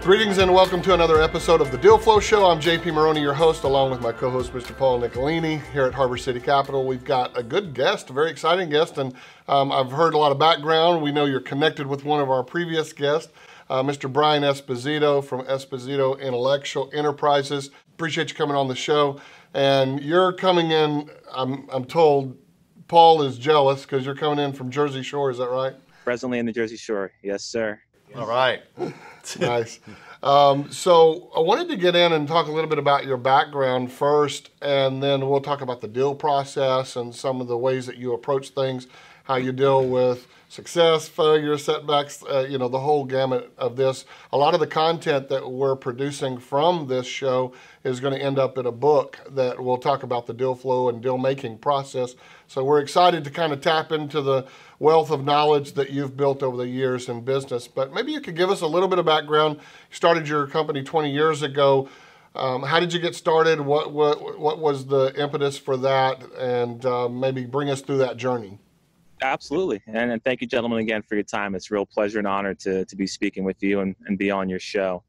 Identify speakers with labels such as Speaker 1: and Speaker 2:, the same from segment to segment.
Speaker 1: Greetings and welcome to another episode of the Deal Flow Show. I'm JP Maroney, your host, along with my co-host, Mr. Paul Nicolini, here at Harbor City Capital. We've got a good guest, a very exciting guest, and I've heard a lot of background. We know you're connected with one of our previous guests, Mr. Brian Esposito from Esposito Intellectual Enterprises. Appreciate you coming on the show. And you're coming in, I'm told, Paul is jealous because you're coming in from Jersey Shore, is that right?
Speaker 2: Presently in the Jersey Shore, yes, sir.
Speaker 1: All right. Nice. So I wanted to get in and talk a little bit about your background first, and then we'll talk about the deal process and some of the ways that you approach things, how you deal with success, failure, setbacks, the whole gamut of this. A lot of the content that we're producing from this show is going to end up in a book that will talk about the deal flow and deal making process. So we're excited to kind of tap into the wealth of knowledge that you've built over the years in business. But maybe you could give us a little bit of background. You started your company 20 years ago. How did you get started? What was the impetus for that? And maybe bring us through that journey.
Speaker 2: Absolutely. And thank you, gentlemen, again for your time. It's a real pleasure and honor to be speaking with you and be on your show.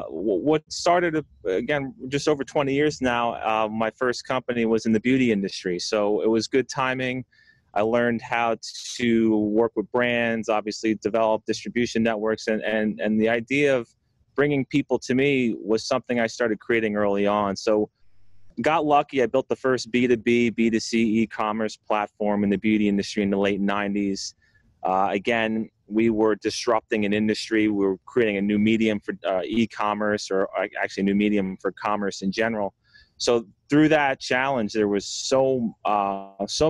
Speaker 2: What started, again, just over 20 years now, my first company was in the beauty industry. So it was good timing. I learned how to work with brands, obviously develop distribution networks, and the idea of bringing people to me was something I started creating early on. So got lucky. I built the first B2B, B2C e-commerce platform in the beauty industry in the late 90s. Again, we were disrupting an industry. We were creating a new medium for e-commerce, or actually a new medium for commerce in general. So through that challenge, there was so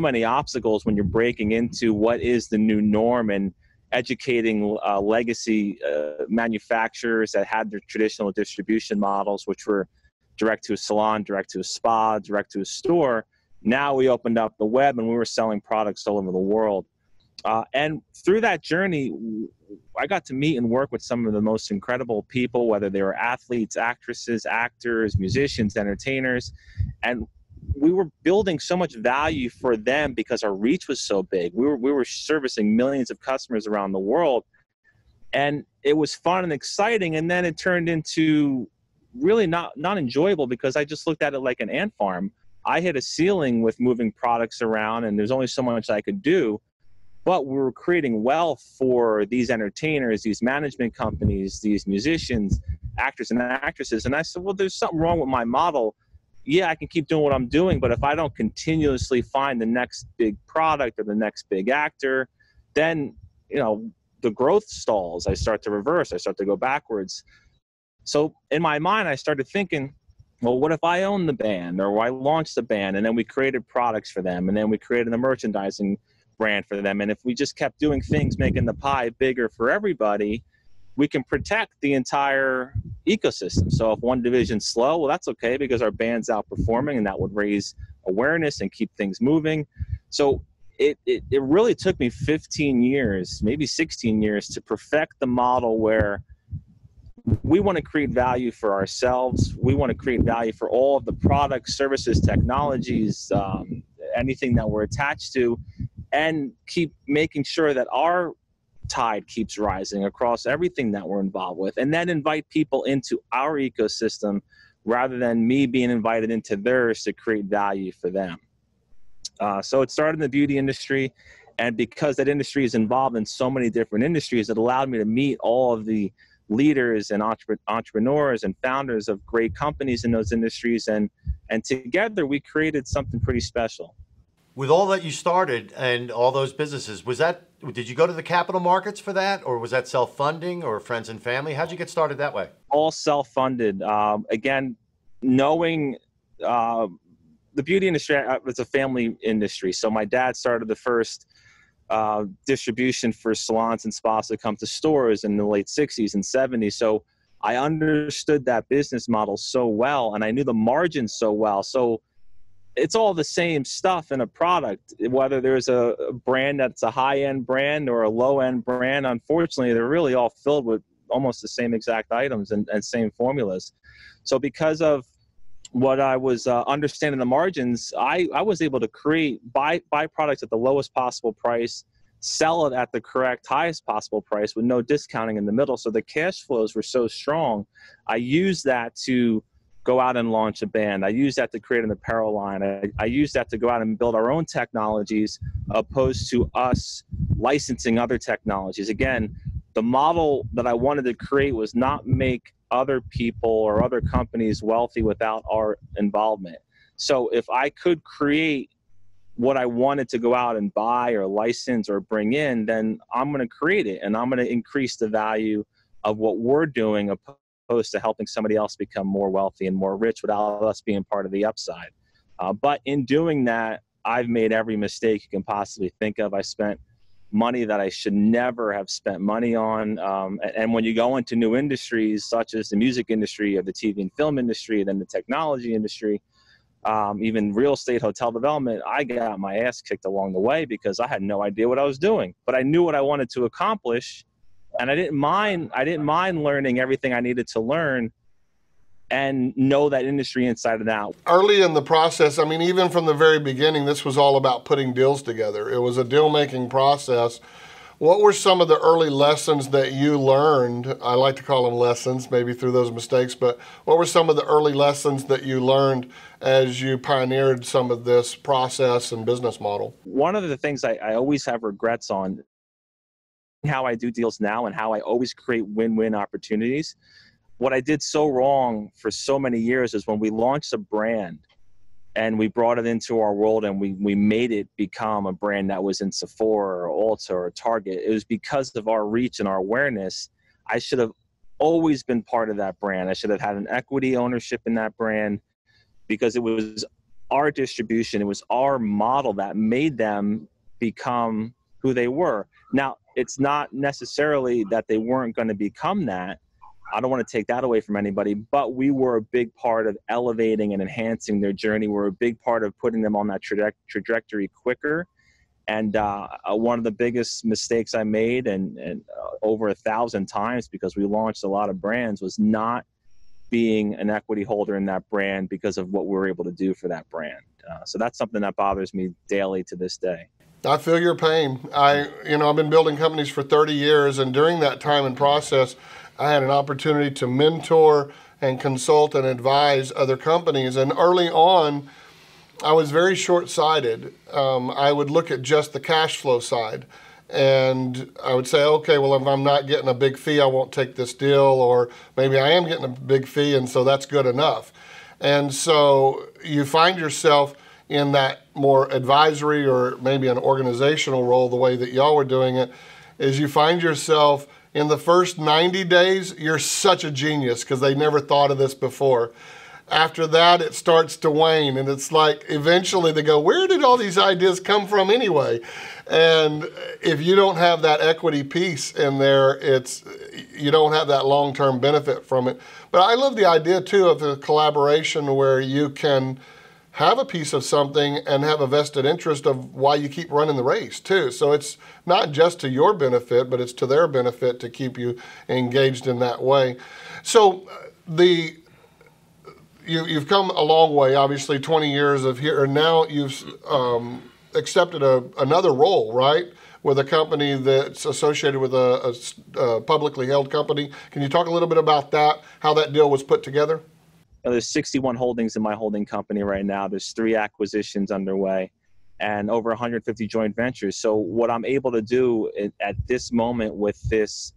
Speaker 2: many obstacles when you're breaking into what is the new norm and educating legacy manufacturers that had their traditional distribution models, which were direct to a salon, direct to a spa, direct to a store. Now we opened up the web and we were selling products all over the world. And through that journey, I got to meet and work with some of the most incredible people, whether they were athletes, actresses, actors, musicians, entertainers. And we were building so much value for them because our reach was so big. We were servicing millions of customers around the world. And it was fun and exciting. And then it turned into really not enjoyable because I just looked at it like an ant farm. I hit a ceiling with moving products around, and there's only so much I could do. But we were creating wealth for these entertainers, these management companies, these musicians, actors and actresses. And I said, well, there's something wrong with my model. Yeah, I can keep doing what I'm doing, but if I don't continuously find the next big product or the next big actor, then, the growth stalls. I start to reverse. I start to go backwards. So in my mind, I started thinking, well, what if I own the band, or I launched the band and then we created products for them, and then we created a merchandising brand for them. And if we just kept doing things, making the pie bigger for everybody, we can protect the entire ecosystem. So if one division's slow, well, that's okay because our band's outperforming, and that would raise awareness and keep things moving. So it really took me 15 years, maybe 16 years to perfect the model where we want to create value for ourselves. We want to create value for all of the products, services, technologies, anything that we're attached to, and keep making sure that our tide keeps rising across everything that we're involved with, and then invite people into our ecosystem rather than me being invited into theirs to create value for them. So it started in the beauty industry, and because that industry is involved in so many different industries, it allowed me to meet all of the leaders and entrepreneurs and founders of great companies in those industries, and together we created something pretty special.
Speaker 3: With all that you started and all those businesses, did you go to the capital markets for that, or was that self-funding or friends and family? How'd you get started that way?
Speaker 2: All self-funded. Again, knowing the beauty industry was a family industry. So my dad started the first distribution for salons and spas that come to stores in the late 60s and 70s. So I understood that business model so well, and I knew the margins so well. So it's all the same stuff in a product, whether there's a brand that's a high-end brand or a low-end brand. Unfortunately, they're really all filled with almost the same exact items and same formulas. So because of what I was understanding the margins, I was able to buy products at the lowest possible price, sell it at the correct highest possible price with no discounting in the middle. So the cash flows were so strong. I used that to go out and launch a band. I used that to create an apparel line. I used that to go out and build our own technologies, opposed to us licensing other technologies. Again, the model that I wanted to create was not make other people or other companies wealthy without our involvement. So if I could create what I wanted to go out and buy or license or bring in, then I'm going to create it, and I'm going to increase the value of what we're doing, opposed to helping somebody else become more wealthy and more rich without us being part of the upside. But in doing that, I've made every mistake you can possibly think of. I spent money that I should never have spent money on. And when you go into new industries, such as the music industry or the TV and film industry, then the technology industry, even real estate, hotel development, I got my ass kicked along the way because I had no idea what I was doing, but I knew what I wanted to accomplish. And I didn't mind learning everything I needed to learn and know that industry inside and out.
Speaker 1: Early in the process, I mean, even from the very beginning, this was all about putting deals together. It was a deal-making process. What were some of the early lessons that you learned? I like to call them lessons, maybe through those mistakes, but what were some of the early lessons that you learned as you pioneered some of this process and business model?
Speaker 2: One of the things I always have regrets on, how I do deals now and how I always create win-win opportunities. What I did so wrong for so many years is when we launched a brand and we brought it into our world and we made it become a brand that was in Sephora or Ulta or Target. It was because of our reach and our awareness. I should have always been part of that brand. I should have had an equity ownership in that brand, because it was our distribution, it was our model that made them become who they were. Now, it's not necessarily that they weren't going to become that. I don't want to take that away from anybody, but we were a big part of elevating and enhancing their journey. We're a big part of putting them on that trajectory quicker. And one of the biggest mistakes I made, and over 1,000 times, because we launched a lot of brands, was not being an equity holder in that brand because of what we were able to do for that brand. So that's something that bothers me daily to this day.
Speaker 1: I feel your pain. I've been building companies for 30 years, and during that time and process, I had an opportunity to mentor and consult and advise other companies. And early on, I was very short-sighted. I would look at just the cash flow side, and I would say, okay, well, if I'm not getting a big fee, I won't take this deal, or maybe I am getting a big fee, and so that's good enough. And so you find yourself in that more advisory or maybe an organizational role, the way that y'all were doing it, is you find yourself in the first 90 days, you're such a genius because they never thought of this before. After that, it starts to wane, and it's like eventually they go, where did all these ideas come from anyway? And if you don't have that equity piece in there, you don't have that long-term benefit from it. But I love the idea, too, of the collaboration where you can have a piece of something and have a vested interest of why you keep running the race, too. So it's not just to your benefit, but it's to their benefit to keep you engaged in that way. So you've come a long way, obviously, 20 years of here, and now you've accepted another role, right, with a company that's associated with a publicly held company. Can you talk a little bit about that, how that deal was put together?
Speaker 2: There's 61 holdings in my holding company right now. There's 3 acquisitions underway and over 150 joint ventures. So what I'm able to do at this moment with this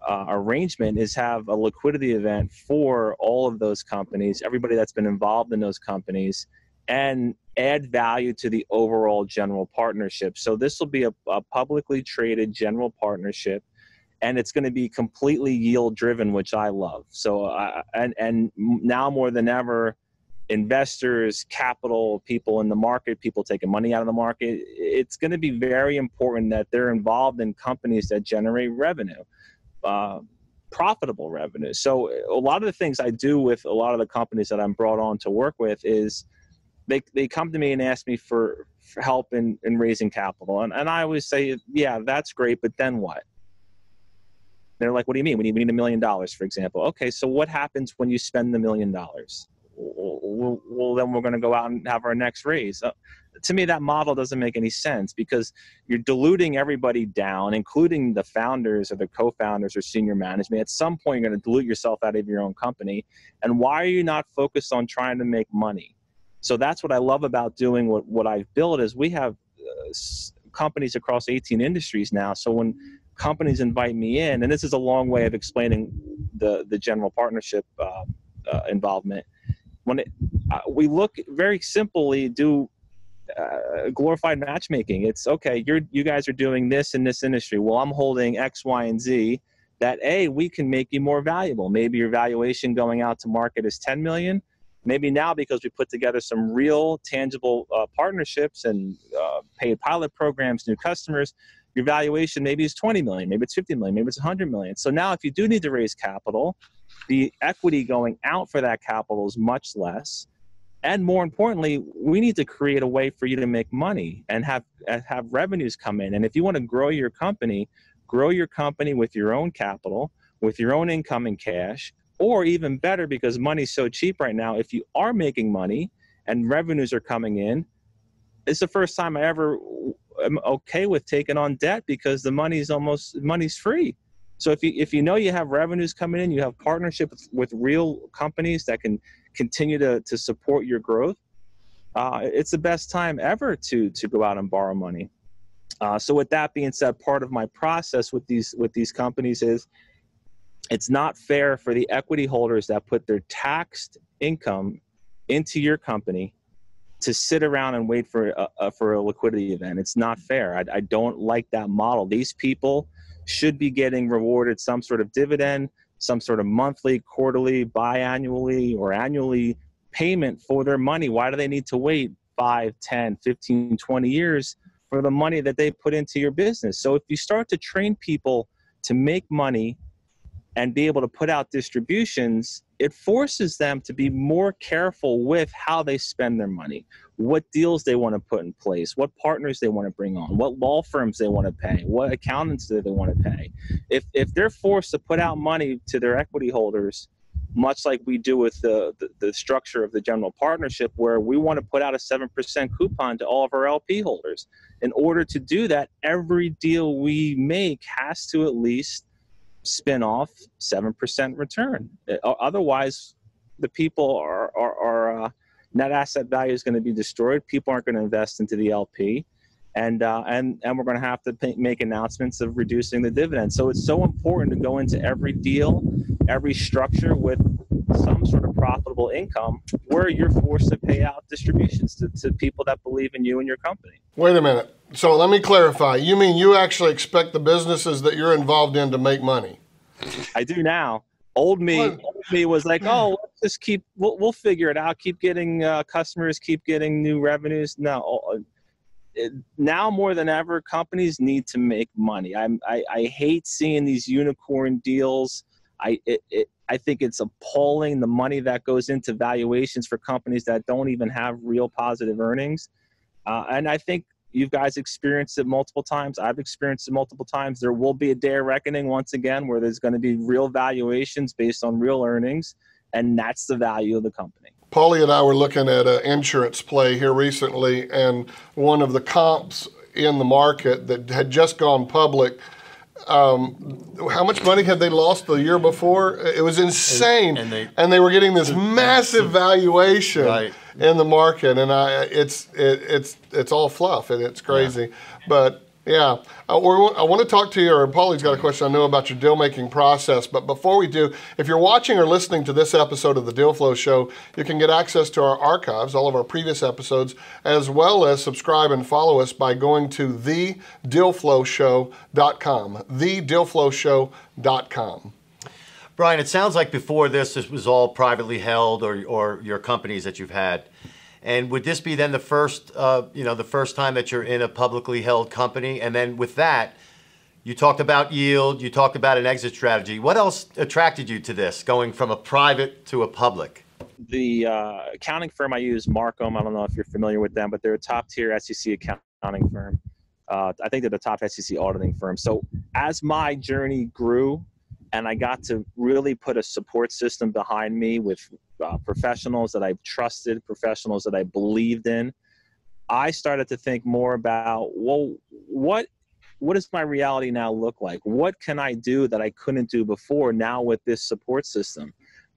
Speaker 2: arrangement is have a liquidity event for all of those companies, everybody that's been involved in those companies, and add value to the overall general partnership. So this will be a publicly traded general partnership, and it's going to be completely yield driven, which I love. So and now more than ever, investors, capital, people in the market, people taking money out of the market, it's going to be very important that they're involved in companies that generate revenue, profitable revenue. So a lot of the things I do with a lot of the companies that I'm brought on to work with is they come to me and ask me for help in raising capital. And I always say, yeah, that's great, but then what? They're like, what do you mean? We need $1 million, for example. Okay, so what happens when you spend the $1 million? Well, then we're going to go out and have our next raise. to me, that model doesn't make any sense, because you're diluting everybody down, including the founders or the co-founders or senior management. At some point, you're going to dilute yourself out of your own company. And why are you not focused on trying to make money? So that's what I love about doing what I've built, is we have companies across 18 industries now. So when companies invite me in, and this is a long way of explaining the general partnership involvement, we look very simply, do glorified matchmaking. It's okay, you guys are doing this in this industry. Well, I'm holding X, Y, and Z that we can make you more valuable. Maybe your valuation going out to market is 10 million. Maybe now, because we put together some real tangible partnerships and paid pilot programs, new customers, your valuation maybe is 20 million, maybe it's 50 million, maybe it's 100 million. So now if you do need to raise capital, the equity going out for that capital is much less. And more importantly, we need to create a way for you to make money and have revenues come in. And if you want to grow your company with your own capital, with your own income and cash, or even better, because money's so cheap right now, if you are making money and revenues are coming in, it's the first time I ever am okay with taking on debt, because the money's free. So if you know you have revenues coming in, you have partnerships with real companies that can continue to support your growth, it's the best time ever to go out and borrow money. So with that being said, part of my process with these companies is, it's not fair for the equity holders that put their taxed income into your company to sit around and wait for a liquidity event. It's not fair. I don't like that model. These people should be getting rewarded some sort of dividend, some sort of monthly, quarterly, biannually, or annually payment for their money. Why do they need to wait 5, 10, 15, 20 years for the money that they put into your business? So if you start to train people to make money and be able to put out distributions, it forces them to be more careful with how they spend their money, what deals they want to put in place, what partners they want to bring on, what law firms they want to pay, what accountants do they want to pay. If they're forced to put out money to their equity holders, much like we do with the structure of the general partnership, where we want to put out a 7% coupon to all of our LP holders. In order to do that, every deal we make has to at least spin off 7% return. Otherwise, the people are net asset value is going to be destroyed. People aren't going to invest into the LP, and we're going to have to make announcements of reducing the dividend. So it's so important to go into every deal, every structure with some sort of profitable income, where you're forced to pay out distributions to people that believe in you and your company.
Speaker 1: Wait a minute. So let me clarify. You mean you actually expect the businesses that you're involved in to make money?
Speaker 2: I do now. Old me was like, oh, let's just we'll figure it out. Keep getting customers, keep getting new revenues. No, now more than ever, companies need to make money. I hate seeing these unicorn deals. I think it's appalling, the money that goes into valuations for companies that don't even have real positive earnings. And I think you guys experienced it multiple times. I've experienced it multiple times. There will be a day of reckoning once again, where there's going to be real valuations based on real earnings, and that's the value of the company.
Speaker 1: Paulie and I were looking at an insurance play here recently, and one of the comps in the market that had just gone public, how much money had they lost the year before? It was insane, and they were getting this massive valuation. Right. In the market, and it's all fluff, and it's crazy. Yeah. But yeah, I want to talk to you, or Paulie's got a question I know about your deal-making process. But before we do, if you're watching or listening to this episode of the Deal Flow Show, you can get access to our archives, all of our previous episodes, as well as subscribe and follow us by going to thedealflowshow.com, thedealflowshow.com.
Speaker 3: Brian, it sounds like before this was all privately held, or your companies that you've had. And would this be then the first time that you're in a publicly held company? And then with that, you talked about yield, you talked about an exit strategy. What else attracted you to this, going from a private to a public?
Speaker 2: The accounting firm I use, Markham, I don't know if you're familiar with them, but they're a top-tier SEC accounting firm. I think they're the top SEC auditing firm. So as my journey grew, and I got to really put a support system behind me with professionals that I trusted, professionals that I believed in, I started to think more about, well, what does my reality now look like? What can I do that I couldn't do before now with this support system?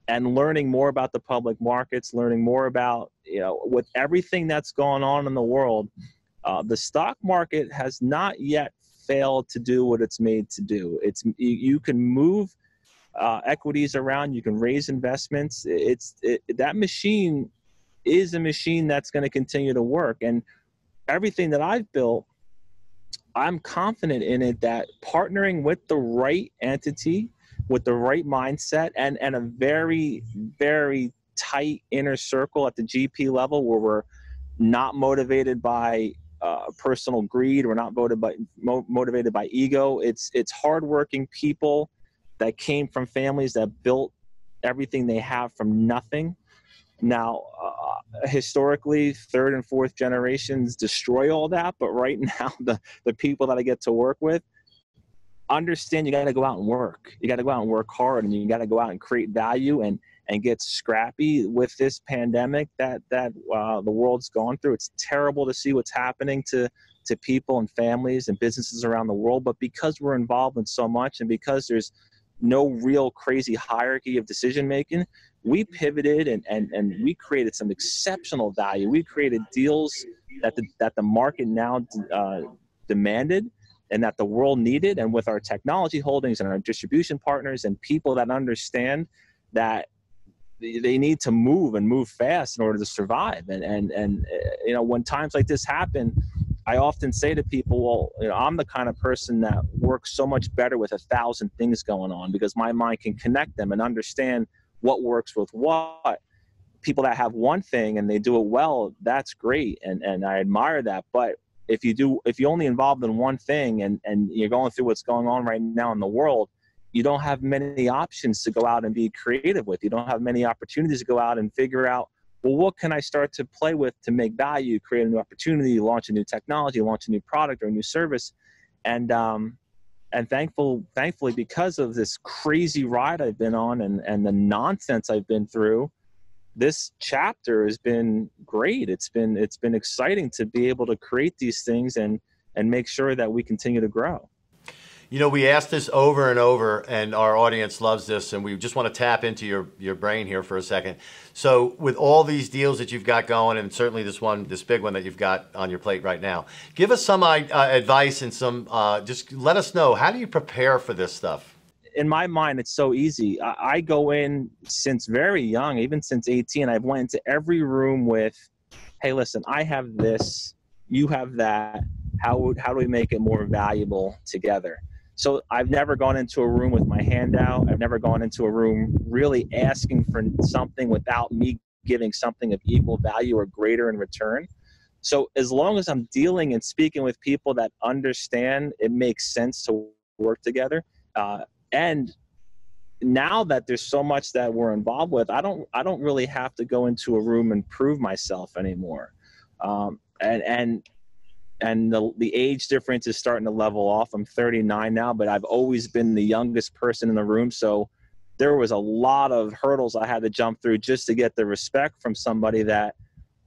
Speaker 2: And learning more about the public markets, learning more about, with everything that's gone on in the world, the stock market has not yet failed to do what it's made to do. You can move equities around, you can raise investments. That machine is a machine that's going to continue to work. And everything that I've built, I'm confident in it that partnering with the right entity, with the right mindset, and a very, very tight inner circle at the GP level, where we're not motivated by personal greed, we're not motivated by ego. It's hardworking people that came from families that built everything they have from nothing. Now, historically, third and fourth generations destroy all that, but right now, the people that I get to work with understand you got to go out and work. You got to go out and work hard, and you got to go out and create value and get scrappy with this pandemic that the world's gone through. It's terrible to see what's happening to people and families and businesses around the world, but because we're involved in so much, and because there's no real crazy hierarchy of decision making, we pivoted and we created some exceptional value. We created deals that the market now demanded and that the world needed. And with our technology holdings and our distribution partners and people that understand that they need to move and move fast in order to survive. And when times like this happen, I often say to people, well, I'm the kind of person that works so much better with 1,000 things going on, because my mind can connect them and understand what works with what. People that have one thing and they do it well, that's great. And I admire that. But if you only involved in one thing and you're going through what's going on right now in the world, you don't have many options to go out and be creative with. You don't have many opportunities to go out and figure out, well, what can I start to play with to make value, create a new opportunity, launch a new technology, launch a new product or a new service. And thankfully, because of this crazy ride I've been on and the nonsense I've been through, this chapter has been great. It's been exciting to be able to create these things and make sure that we continue to grow.
Speaker 3: We ask this over and over, and our audience loves this, and we just want to tap into your brain here for a second. So with all these deals that you've got going, and certainly this big one that you've got on your plate right now, give us some advice and some, just let us know, how do you prepare for this stuff?
Speaker 2: In my mind, it's so easy. I go in since very young, even since 18, I've went into every room with, hey, listen, I have this, you have that. How do we make it more valuable together? So I've never gone into a room with my hand out. I've never gone into a room really asking for something without me giving something of equal value or greater in return. So as long as I'm dealing and speaking with people that understand it makes sense to work together, and now that there's so much that we're involved with, I don't really have to go into a room and prove myself anymore. And the age difference is starting to level off. I'm 39 now, but I've always been the youngest person in the room. So there was a lot of hurdles I had to jump through just to get the respect from somebody that,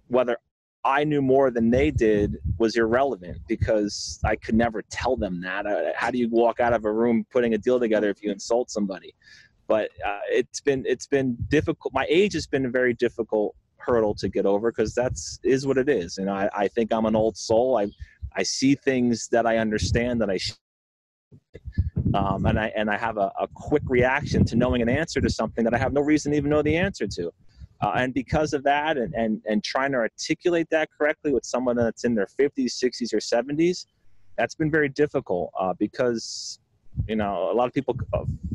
Speaker 2: whether I knew more than they did, was irrelevant, because I could never tell them that. How do you walk out of a room putting a deal together if you insult somebody? But it's been difficult. My age has been a very difficult hurdle to get over, because is what it is. I think I'm an old soul. I see things that I understand that I and I have a quick reaction to knowing an answer to something that I have no reason to even know the answer to. And because of that, and trying to articulate that correctly with someone that's in their 50s, 60s, or 70s, that's been very difficult, because a lot of people,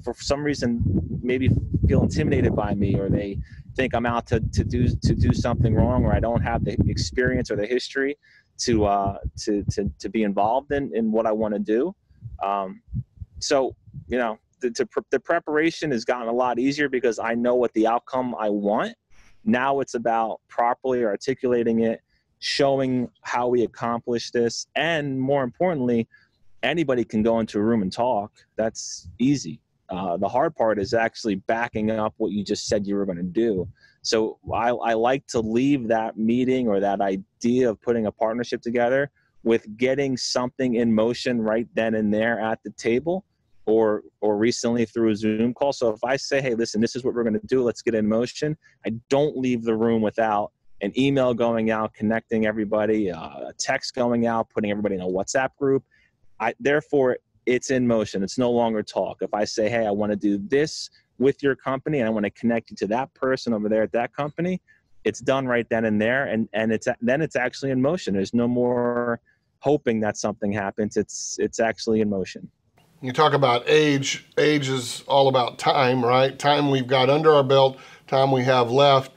Speaker 2: for some reason, maybe feel intimidated by me, or they think I'm out to do something wrong, or I don't have the experience or the history to be involved in what I want to do. So the preparation has gotten a lot easier because I know what the outcome I want. Now it's about properly articulating it, showing how we accomplish this, and more importantly, anybody can go into a room and talk. That's easy. The hard part is actually backing up what you just said you were going to do. So I like to leave that meeting or that idea of putting a partnership together with getting something in motion right then and there at the table, or recently through a Zoom call. So if I say, hey, listen, this is what we're going to do, let's get in motion, I don't leave the room without an email going out, connecting everybody, a text going out, putting everybody in a WhatsApp group. Therefore, it's in motion. It's no longer talk. If I say, hey, I want to do this with your company and I want to connect you to that person over there at that company, it's done right then and there. And it's actually in motion. There's no more hoping that something happens. It's actually in motion.
Speaker 1: You talk about age. Age is all about time, right? Time we've got under our belt, time we have left.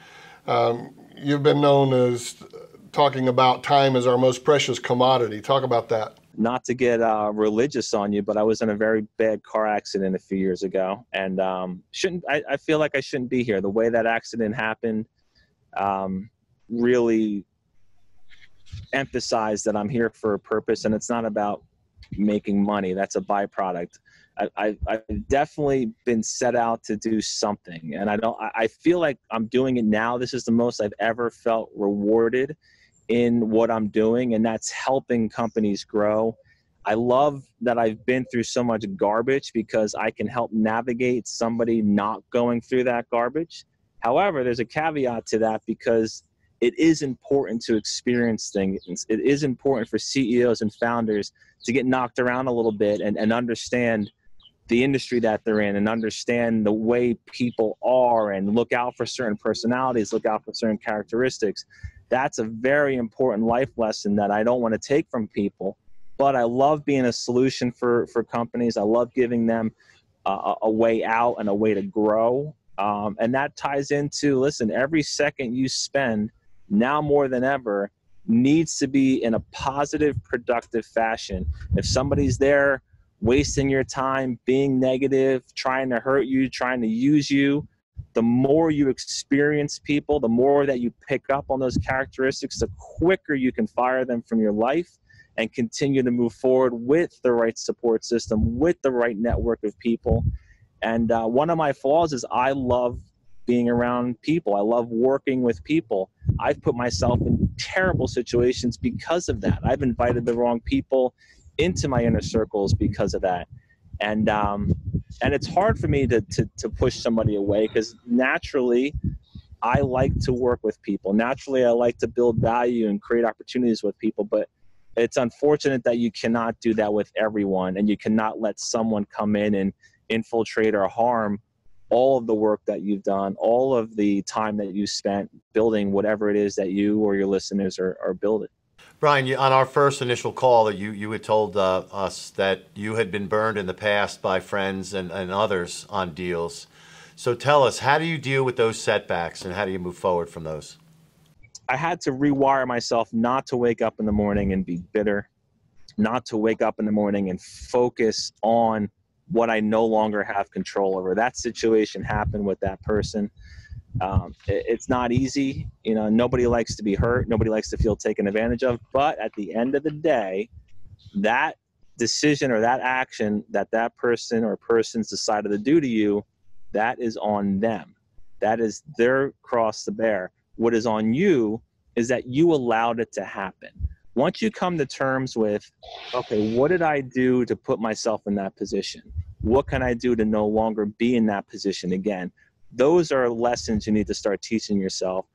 Speaker 1: You've been known as talking about time as our most precious commodity. Talk about that.
Speaker 2: Not to get religious on you, but I was in a very bad car accident a few years ago, and I feel like I shouldn't be here. The way that accident happened really emphasized that I'm here for a purpose, and it's not about making money. That's a byproduct. I've definitely been set out to do something, and I feel like I'm doing it now. This is the most I've ever felt rewarded in what I'm doing, and that's helping companies grow. I love that I've been through so much garbage because I can help navigate somebody not going through that garbage. However, there's a caveat to that because it is important to experience things. It is important for CEOs and founders to get knocked around a little bit and understand the industry that they're in and understand the way people are and look out for certain personalities, look out for certain characteristics. That's a very important life lesson that I don't want to take from people. But I love being a solution for companies. I love giving them a way out and a way to grow. And that ties into, listen, every second you spend, now more than ever, needs to be in a positive, productive fashion. If somebody's there wasting your time, being negative, trying to hurt you, trying to use you, the more you experience people, the more that you pick up on those characteristics, the quicker you can fire them from your life and continue to move forward with the right support system, with the right network of people. And one of my flaws is I love being around people. I love working with people. I've put myself in terrible situations because of that. I've invited the wrong people into my inner circles because of that. And it's hard for me to push somebody away because naturally I like to work with people. Naturally, I like to build value and create opportunities with people, but it's unfortunate that you cannot do that with everyone, and you cannot let someone come in and infiltrate or harm all of the work that you've done, all of the time that you spent building whatever it is that you or your listeners are building.
Speaker 3: Brian, on our first initial call, you had told us that you had been burned in the past by friends and others on deals. So tell us, how do you deal with those setbacks and how do you move forward from those?
Speaker 2: I had to rewire myself not to wake up in the morning and be bitter, not to wake up in the morning and focus on what I no longer have control over. That situation happened with that person. It's not easy. You know, nobody likes to be hurt. Nobody likes to feel taken advantage of. But at the end of the day, that decision or that action that person or persons decided to do to you, that is on them. That is their cross to bear. What is on you is that you allowed it to happen. Once you come to terms with, okay, what did I do to put myself in that position? What can I do to no longer be in that position again? Those are lessons you need to start teaching yourself.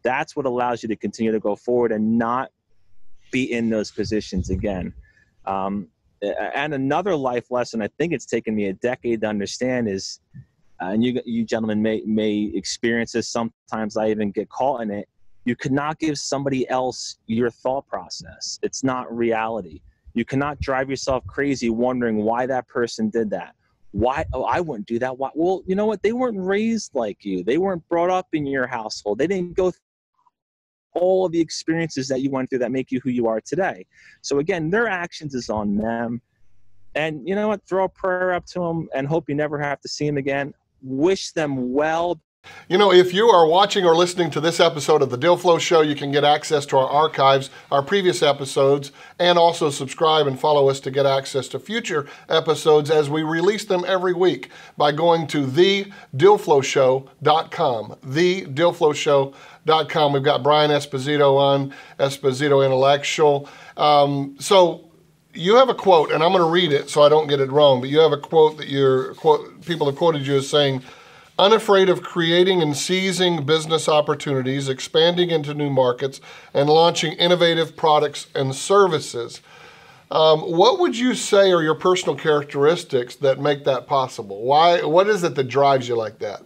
Speaker 2: That's what allows you to continue to go forward and not be in those positions again. And another life lesson, I think it's taken me a decade to understand is, and you gentlemen may experience this, sometimes I even get caught in it, you cannot give somebody else your thought process. It's not reality. You cannot drive yourself crazy wondering why that person did that. Why? Oh, I wouldn't do that. Why? Well, you know what? They weren't raised like you. They weren't brought up in your household. They didn't go through all of the experiences that you went through that make you who you are today. So again, their actions is on them. And you know what? Throw a prayer up to them and hope you never have to see them again. Wish them well,
Speaker 1: You know, if you are watching or listening to this episode of the Deal Flow Show, you can get access to our archives, our previous episodes, and also subscribe and follow us to get access to future episodes as we release them every week by going to thedealflowshow.com, thedealflowshow.com. We've got Brian Esposito on, Esposito Intellectual. So you have a quote, and I'm going to read it so I don't get it wrong, but you have a quote that people have quoted you as saying, "Unafraid of creating and seizing business opportunities, expanding into new markets, and launching innovative products and services." What would you say are your personal characteristics that make that possible? What is it that drives you like that?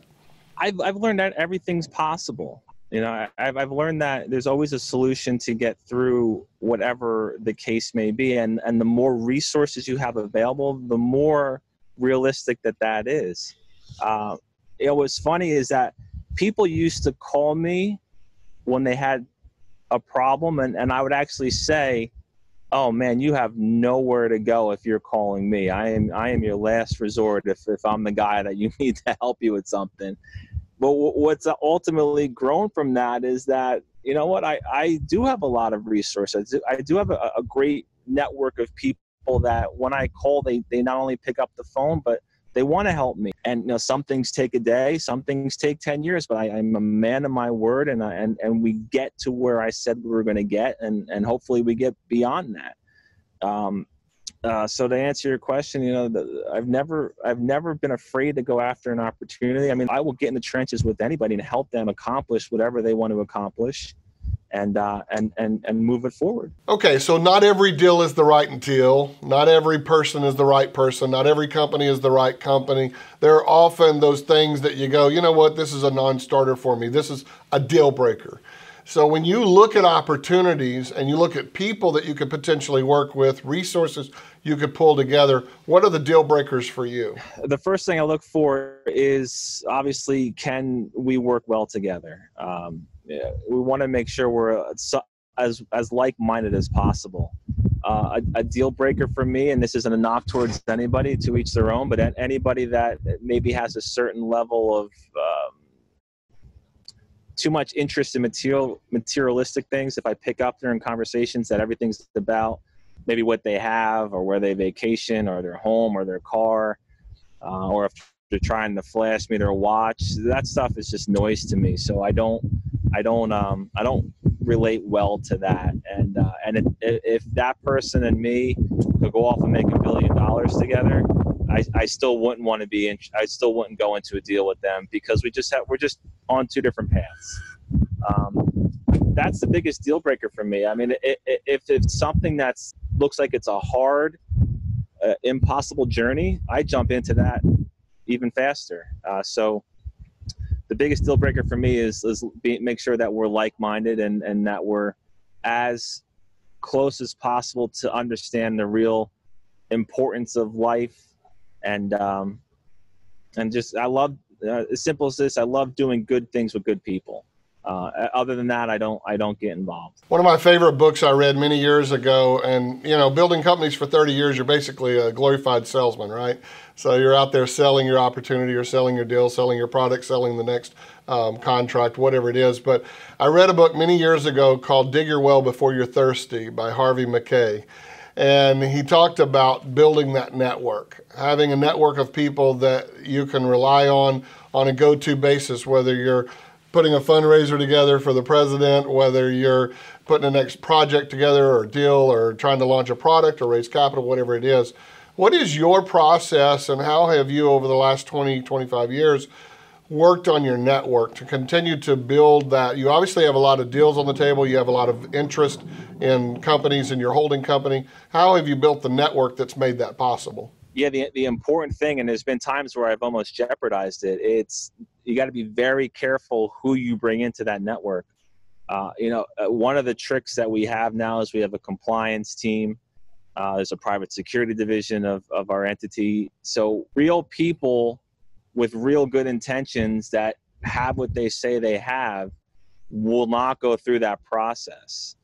Speaker 2: I've learned that everything's possible. You know, I've learned that there's always a solution to get through whatever the case may be. And the more resources you have available, the more realistic that is. What's funny is that people used to call me when they had a problem, and I would actually say, "Oh man, you have nowhere to go if you're calling me. I am your last resort if I'm the guy that you need to help you with something." But what's ultimately grown from that is that, you know what, I do have a lot of resources. I do have a great network of people that when I call, they not only pick up the phone, but they want to help me. And, you know, some things take a day, some things take 10 years, but I'm a man of my word, and we get to where I said we were going to get, and hopefully we get beyond that. So to answer your question, you know, I've never been afraid to go after an opportunity. I mean, I will get in the trenches with anybody and help them accomplish whatever they want to accomplish, and move it forward.
Speaker 1: Okay, so not every deal is the right deal. Not every person is the right person. Not every company is the right company. There are often those things that you go, you know what, this is a non-starter for me. This is a deal breaker. So when you look at opportunities and you look at people that you could potentially work with, resources you could pull together, what are the deal breakers for you?
Speaker 2: The first thing I look for is, obviously, can we work well together? We want to make sure we're as like-minded as possible. A deal breaker for me, and this isn't a knock towards anybody, to each their own, but anybody that maybe has a certain level of too much interest in materialistic things. If I pick up during conversations that everything's about maybe what they have or where they vacation or their home or their car, or if they're trying to flash me their watch, that stuff is just noise to me. So I don't relate well to that. And if that person and me could go off and make $1 billion together, I still wouldn't want to be I still wouldn't go into a deal with them, because we're just on two different paths. That's the biggest deal breaker for me. I mean, if it's something that looks like it's a hard, impossible journey, I jump into that even faster. So the biggest deal breaker for me is make sure that we're like-minded and that we're as close as possible to understand the real importance of life. And just, I love, as simple as this, I love doing good things with good people. Other than that, I don't get involved.
Speaker 1: One of my favorite books I read many years ago, and, you know, building companies for 30 years, you're basically a glorified salesman, right? So you're out there selling your opportunity or selling your deal, selling your product, selling the next contract, whatever it is. But I read a book many years ago called Dig Your Well Before You're Thirsty by Harvey Mackay. And he talked about building that network, having a network of people that you can rely on a go-to basis, whether you're putting a fundraiser together for the president, whether you're putting a next project together or deal or trying to launch a product or raise capital, whatever it is. What is your process, and how have you over the last 20, 25 years worked on your network to continue to build that? You obviously have a lot of deals on the table. You have a lot of interest in companies in your holding company. How have you built the network that's made that possible?
Speaker 2: Yeah, the important thing, and there's been times where I've almost jeopardized it, you got to be very careful who you bring into that network. One of the tricks that we have now is we have a compliance team. There's a private security division of our entity. So real people with real good intentions that have what they say they have will not go through that process.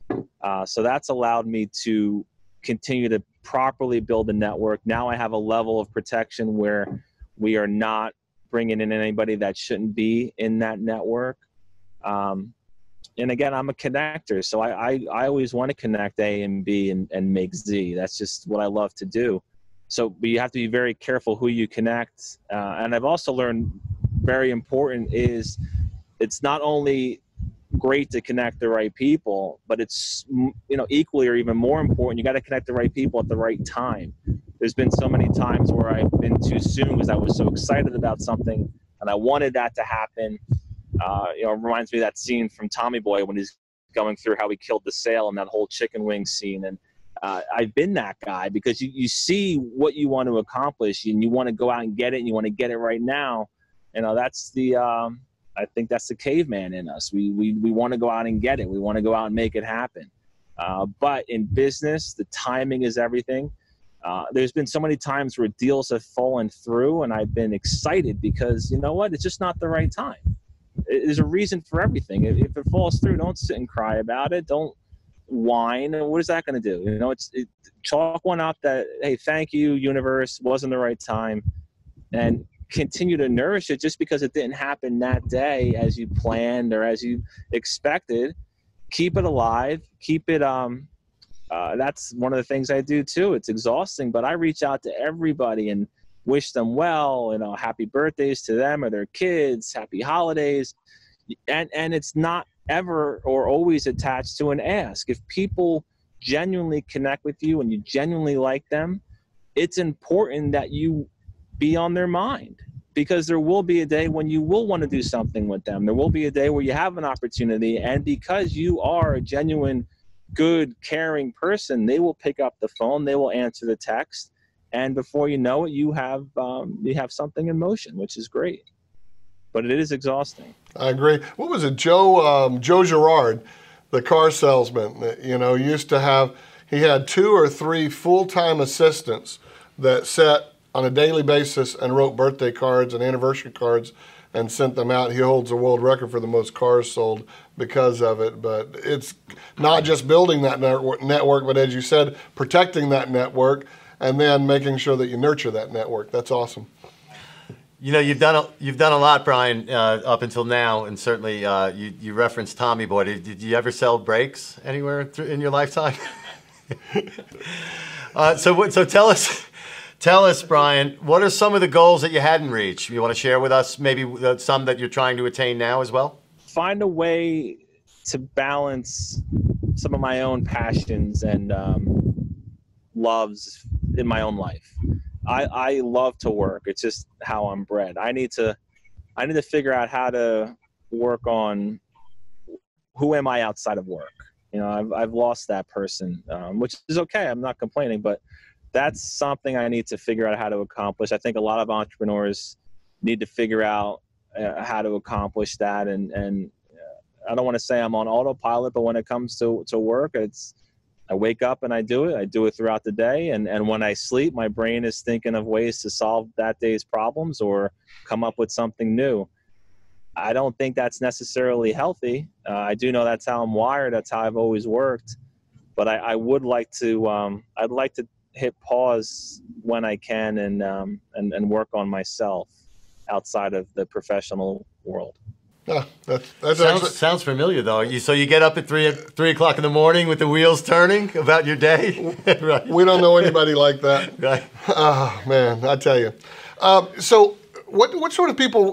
Speaker 2: So that's allowed me to continue to properly build a network. Now I have a level of protection where we are not bringing in anybody that shouldn't be in that network. And again, I'm a connector, so I always want to connect A and B and make Z. That's just what I love to do. So, but you have to be very careful who you connect. And I've also learned very important is it's not only great to connect the right people, but it's, equally or even more important, you got to connect the right people at the right time. There's been so many times where I've been too soon because I was so excited about something and I wanted that to happen. It reminds me of that scene from Tommy Boy when he's going through how he killed the sale and that whole chicken wing scene. And I've been that guy because you see what you want to accomplish and you want to go out and get it and you want to get it right now. That's I think that's the caveman in us. We want to go out and get it. We want to go out and make it happen. But in business, the timing is everything. There's been so many times where deals have fallen through and I've been excited because you know what? It's just not the right time. There's a reason for everything. If it falls through, don't sit and cry about it. Don't whine. What is that going to do? Chalk one up that, hey, thank you, universe, wasn't the right time. And continue to nourish it just because it didn't happen that day as you planned or as you expected. Keep it alive. Keep it, that's one of the things I do too. It's exhausting, but I reach out to everybody and wish them well, happy birthdays to them or their kids, happy holidays. And it's not ever or always attached to an ask. If people genuinely connect with you and you genuinely like them, it's important that you be on their mind because there will be a day when you will want to do something with them. There will be a day where you have an opportunity, and because you are a genuine, good, caring person, they will pick up the phone, they will answer the text, and before you know it, you have something in motion, which is great. But it is exhausting. I
Speaker 1: agree. What was it, Joe Girard, the car salesman, used to have, he had 2 or 3 full-time assistants that sat on a daily basis and wrote birthday cards and anniversary cards and sent them out. He holds a world record for the most cars sold because of it. But it's not just building that network, but as you said, protecting that network and then making sure that you nurture that network. That's awesome.
Speaker 3: You've done a lot, Brian, up until now, and certainly you referenced Tommy Boy. Did you ever sell brakes anywhere in your lifetime? So tell us, Brian, what are some of the goals that you hadn't reached? You want to share with us maybe some that you're trying to attain now as well?
Speaker 2: Find a way to balance some of my own passions and loves in my own life. I love to work. It's just how I'm bred. I need to figure out how to work on who am I outside of work. I've lost that person, which is okay. I'm not complaining, but that's something I need to figure out how to accomplish. I think a lot of entrepreneurs need to figure out how to accomplish that. And I don't want to say I'm on autopilot, but when it comes to work, I wake up and I do it. I do it throughout the day. And when I sleep, my brain is thinking of ways to solve that day's problems or come up with something new. I don't think that's necessarily healthy. I do know that's how I'm wired. That's how I've always worked. But I would like to, I'd like to hit pause when I can and work on myself outside of the professional world.
Speaker 1: Yeah, that
Speaker 3: sounds familiar though. So you get up at 3 o'clock in the morning with the wheels turning about your day.
Speaker 1: Right. We don't know anybody like that.
Speaker 3: Right.
Speaker 1: Oh man, I tell you. So what sort of people?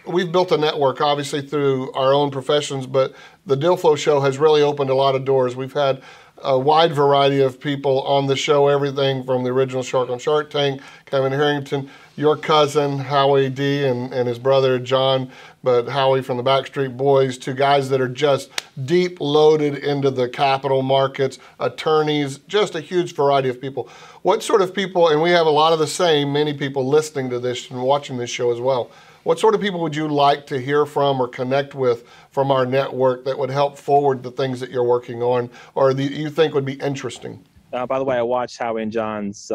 Speaker 1: We've built a network obviously through our own professions, but the Deal Flow Show has really opened a lot of doors. We've had a wide variety of people on the show, everything from the original Shark on Shark Tank, Kevin Harrington, your cousin, Howie D, and his brother, John, but Howie from the Backstreet Boys, to guys that are just deep loaded into the capital markets, attorneys, just a huge variety of people. What sort of people, and we have a lot of the same, many people listening to this and watching this show as well, what sort of people would you like to hear from or connect with from our network that would help forward the things that you're working on or you think would be interesting?
Speaker 2: By the way, I watched Howie and John's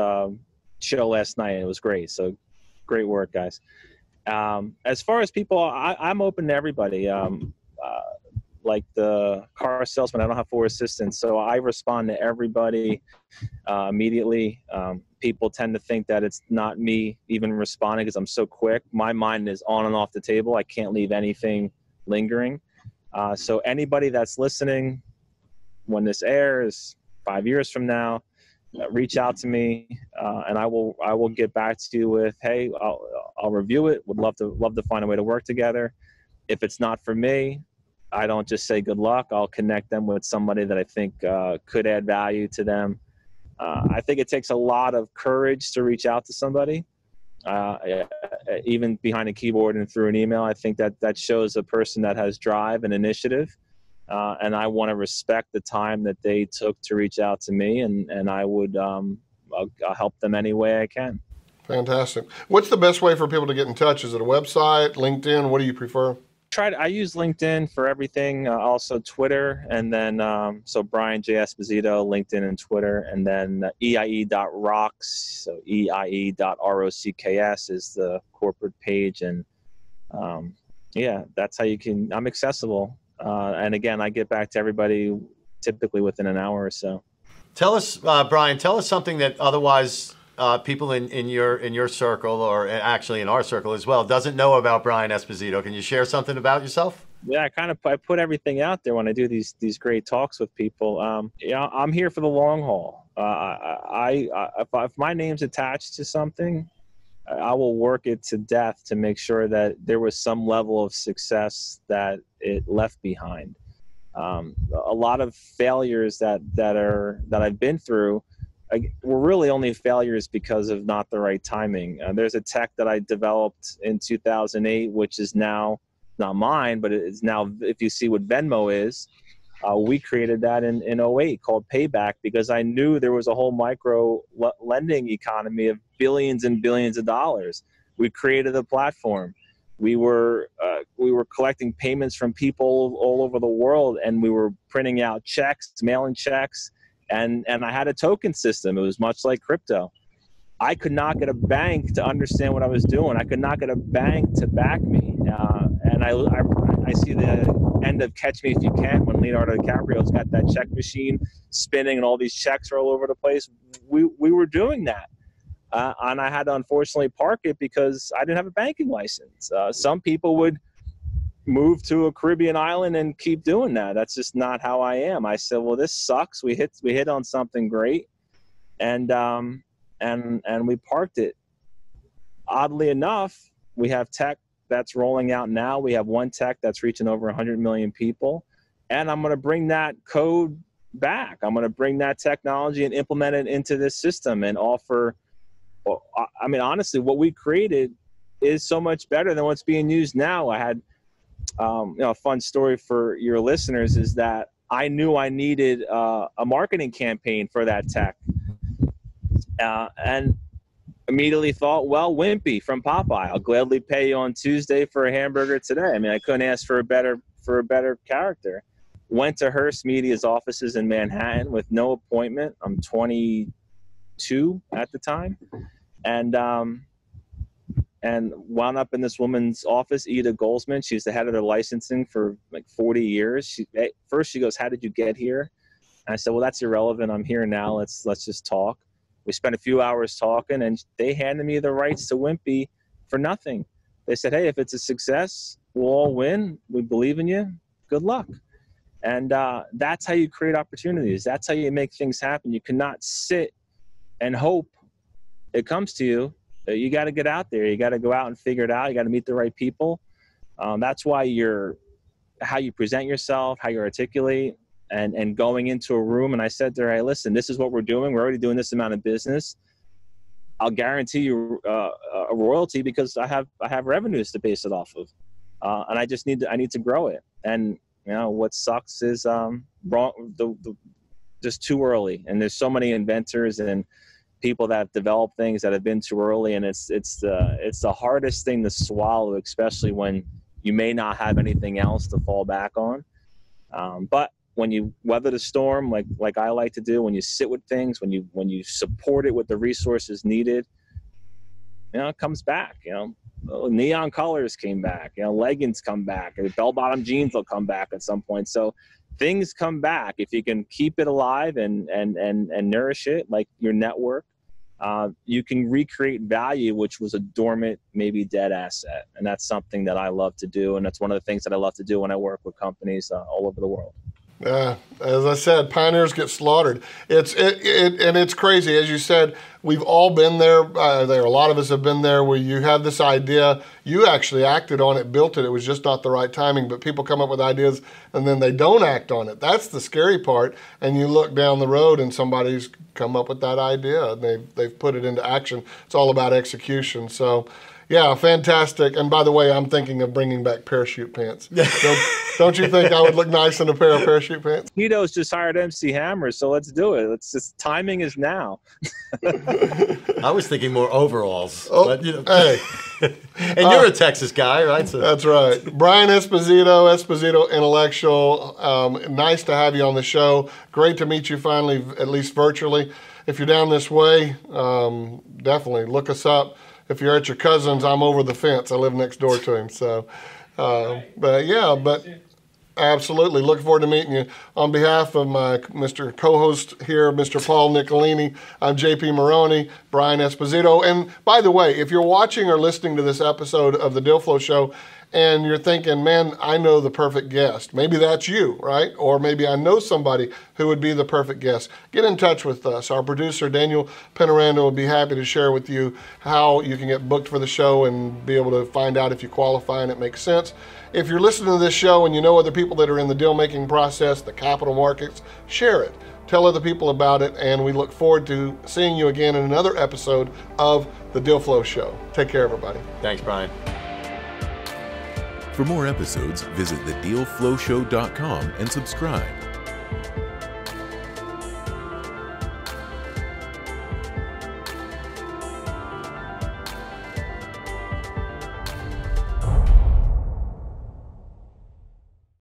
Speaker 2: show last night. It was great. So great work, guys. As far as people, I'm open to everybody. like the car salesman. I don't have 4 assistants, so I respond to everybody immediately. People tend to think that it's not me even responding because I'm so quick. My mind is on and off the table. I can't leave anything lingering. So anybody that's listening, when this airs 5 years from now, reach out to me, and I will get back to you with, hey, I'll review it. Would love to find a way to work together. If it's not for me, I don't just say good luck. I'll connect them with somebody that I think could add value to them. I think it takes a lot of courage to reach out to somebody, even behind a keyboard and through an email. I think that shows a person that has drive and initiative. And I want to respect the time that they took to reach out to me, and I would I'll help them any way I can.
Speaker 1: Fantastic. What's the best way for people to get in touch? Is it a website, LinkedIn? What do you prefer?
Speaker 2: I use LinkedIn for everything, also Twitter, and then so Brian J. Esposito, LinkedIn and Twitter, and then EIE.rocks, so EIE.rocks is the corporate page, and yeah, that's how you can. I'm accessible, and again, I get back to everybody typically within an hour or so.
Speaker 3: Tell us, Brian, something that otherwise people in your circle, or actually in our circle as well, doesn't know about Brian Esposito. Can you share something about yourself?
Speaker 2: Yeah, I put everything out there when I do these great talks with people. Yeah, I'm here for the long haul. If my name's attached to something, I will work it to death to make sure that there was some level of success that it left behind. A lot of failures that I've been through were really only failures because of not the right timing. There's a tech that I developed in 2008, which is now not mine, but it's now, if you see what Venmo is, we created that in 2008 called Payback, because I knew there was a whole micro lending economy of billions and billions of dollars. We created a platform. We were collecting payments from people all over the world, and we were printing out checks, mailing checks, and I had a token system. It was much like crypto. I could not get a bank to understand what I was doing. I could not get a bank to back me. And I see the end of Catch Me If You Can when Leonardo DiCaprio's got that check machine spinning and all these checks are all over the place. We were doing that. And I had to unfortunately park it because I didn't have a banking license. Some people would move to a Caribbean island and keep doing that. That's just not how I am. I said, well, this sucks. We hit on something great, and we parked it. Oddly enough, we have tech that's rolling out now. We have one tech that's reaching over 100 million people, and I'm going to bring that code back. I'm going to bring that technology and implement it into this system and offer. I mean, honestly, what we created is so much better than what's being used now. I had a fun story for your listeners is that I knew I needed a marketing campaign for that tech, and immediately thought, well, Wimpy from Popeye, I'll gladly pay you on Tuesday for a hamburger today. I mean, I couldn't ask for a better character. Went to Hearst Media's offices in Manhattan with no appointment. I'm 22 at the time, and wound up in this woman's office, Ida Goldsman. She's the head of their licensing for like 40 years. First she goes, how did you get here? And I said, well, that's irrelevant. I'm here now. Let's just talk. We spent a few hours talking, and they handed me the rights to Wimpy for nothing. They said, hey, if it's a success, we'll all win. We believe in you. Good luck. And that's how you create opportunities. That's how you make things happen. You cannot sit and hope it comes to you. You got to get out there. You got to go out and figure it out. You got to meet the right people. That's why how you present yourself, how you articulate, and going into a room. And I said to her, hey, listen, this is what we're doing. We're already doing this amount of business. I'll guarantee you a royalty because I have revenues to base it off of. And I need to grow it. And what sucks is just too early. And there's so many inventors and people that have developed things that have been too early, and it's the hardest thing to swallow, especially when you may not have anything else to fall back on. But when you weather the storm, like I like to do, when you sit with things, when you support it with the resources needed, it comes back. Neon colors came back. Leggings come back. Bell-bottom jeans will come back at some point. So things come back if you can keep it alive and nourish it, like your network. You can recreate value, which was a dormant, maybe dead asset. And that's something that I love to do. And that's one of the things that I love to do when I work with companies all over the world.
Speaker 1: As I said, pioneers get slaughtered. And it's crazy. As you said, we've all been there. A lot of us have been there where you have this idea. You actually acted on it, built it. It was just not the right timing. But people come up with ideas and then they don't act on it. That's the scary part. And you look down the road and somebody's come up with that idea and they've put it into action. It's all about execution. So, yeah, fantastic. And by the way, I'm thinking of bringing back parachute pants. Don't you think I would look nice in a pair of parachute pants?
Speaker 2: Tito's just hired MC Hammer, so let's do it. Timing is now.
Speaker 3: I was thinking more overalls.
Speaker 1: Oh,
Speaker 3: but,
Speaker 1: hey.
Speaker 3: And you're a Texas guy, right? So.
Speaker 1: That's right. Brian Esposito Intellectual. Nice to have you on the show. Great to meet you finally, at least virtually. If you're down this way, definitely look us up. If you're at your cousin's, I'm over the fence. I live next door to him. So, but absolutely. Looking forward to meeting you. On behalf of my Mr. co-host here, Mr. Paul Nicolini, I'm JP Maroney, Brian Esposito. And by the way, if you're watching or listening to this episode of the Deal Flow Show and you're thinking, man, I know the perfect guest. Maybe that's you, right? Or maybe I know somebody who would be the perfect guest. Get in touch with us. Our producer, Daniel Penaranda, will be happy to share with you how you can get booked for the show and be able to find out if you qualify and it makes sense. If you're listening to this show and you know other people that are in the deal-making process, the capital markets, share it. Tell other people about it, and we look forward to seeing you again in another episode of the Deal Flow Show. Take care, everybody.
Speaker 3: Thanks, Brian.
Speaker 4: For more episodes, visit thedealflowshow.com and subscribe.